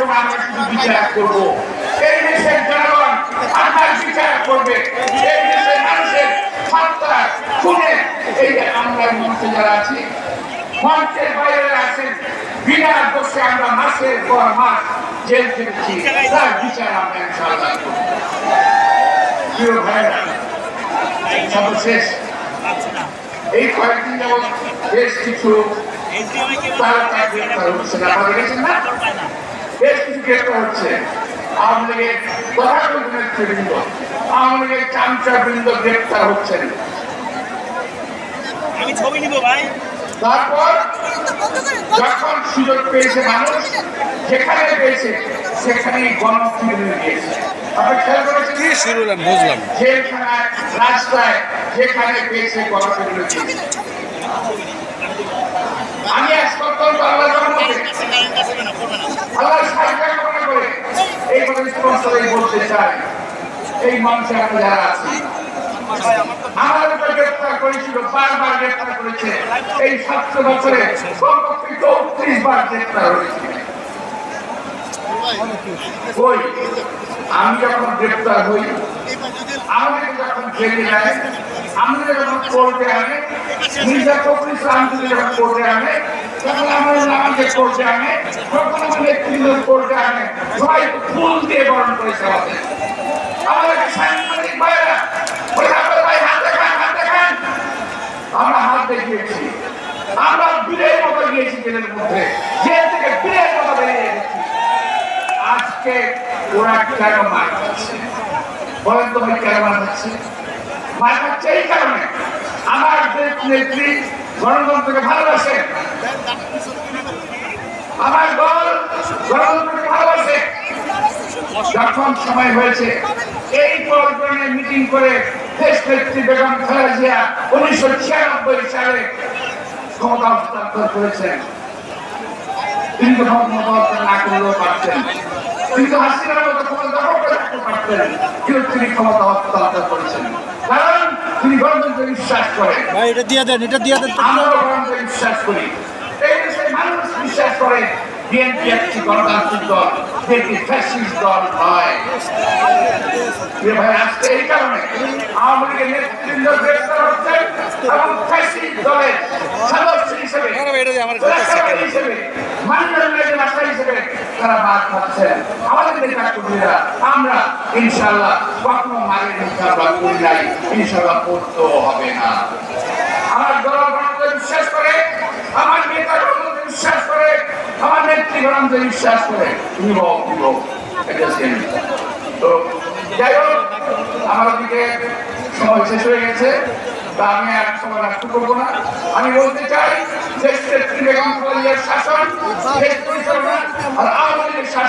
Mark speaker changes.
Speaker 1: সময় আমরা শুধু বিচার করবো, এই দেশের জনগণ আমার বিচার করবে। এই দেশের মানুষের হত্যা শুনে এই যে আমরা মঞ্চে যারা আছি, মঞ্চের বাইরে আছেন, বিনা দোষে আমরা মাসের পর মাস জেল খেটেছি, তার বিচার আমরা ইনশাআল্লাহ করব। প্রিয় ভাইরা, সর্বশেষ এই কয়েকদিন যাবৎ বেশ কিছু তারকা গ্রেপ্তার হচ্ছে না, বেশ কিছু গ্রেপ্তার হচ্ছে। আওয়ামী লীগের তথাকথিত নেতৃবৃন্দ, আওয়ামী লীগের চামচাবৃন্দ গ্রেপ্তার হচ্ছেন। তারপর যখন সুযোগ পেয়েছে মানুষ, যেখানে পেয়েছে সেখানেই গণফিরে দিয়েছে। জেলখানায়, রাস্তায় যেখানে পেয়েছে গণফিরে দিয়েছে। আমি আল্লাহ সাহায্য করে এই কথা স্পষ্ট বলতে চাই, এই মঞ্চে আমরা যারা আছি, আমার উপর গ্রেপ্তার করেছিল, বারবার গ্রেপ্তার করেছে। এই 7 বছরে কমপক্ষে 34 বার গ্রেপ্তার হয়েছে। আমি যখন গ্রেপ্তার হই, আমাদের যখন জেলে যায়, আমাদের যখন কোর্টে আনে, মির্জা ফখরুল ইসলাম যখন কোর্টে আনে, তখন আমাদের কোর্টে আনে, তখন আমাদের কোর্টে আনে, সবাই ফুল দিয়ে বরণ করেছে। আমাদের সাংবাদিক ভাইরা আমরা হাত দেখিয়েছি, আমরা বীরের মতো গিয়েছি জেলের মধ্যে, জেল থেকে বীরের মতো বেরিয়ে গেছি। আজকে ওরা কেন মার খাচ্ছে বলেন তো ভাই? কেন মার খাচ্ছে? মার খাচ্ছে এই কারণে, আমার নেত্রী গণতন্ত্রকে ভালোবাসে, আমার দল গণতন্ত্রকে ভালোবাসে। যখন সময় হয়েছে এই পর্যটনে মিটিং করে দেশ নেত্রী বেগম খালেদা জিয়া 1996 সালে ক্ষমতা হস্তান্তর করেছেন, কিন্তু ক্ষমতা না করলেও পারতেন, কিন্তু হাসিনার মতো ক্ষমতা দখল করে রাখতে পারতেন, কিন্তু তিনি ক্ষমতা হস্তান্তর করেছেন। কারণ তিনি গণতন্ত্রে বিশ্বাস করেন। আমরাও গণতন্ত্রে বিশ্বাস করি, এই দেশের মানুষ বিশ্বাস করে বিএনপি একটি গণতান্ত্রিক দল, বিএনপি ফ্যাসিস্ট দল নয়। আজকে এই কারণে আওয়ামী লীগের নেতৃবৃন্দ গ্রেফতার হচ্ছেন এবং ফ্যাসিস্ট দলের সদস্য হিসেবে তারা বাদ খাচ্ছেন। আমাদের নেতা কর্মীরা আমরা ইনশাআল্লাহ কখনো মারের ইনশাআল্লাহ করি নাই, ইনশাআল্লাহ করতেও হবে না। আমার দল গণতন্ত্রে বিশ্বাস করে, আমার নেতা গণতন্ত্রে বিশ্বাস করে, আমার নেত্রী গণতন্ত্রে বিশ্বাস করে। তুমি বল তো যাই হোক, আমার দিকে সময় শেষ হয়ে গেছে, তা আমি আর সময় নষ্ট করবো না। আমি বলতে চাই দেশ নেত্রী বেগম খালেদা জিয়ার শাসন, দেশ পরিচালনা আর আওয়ামী লীগের শাসন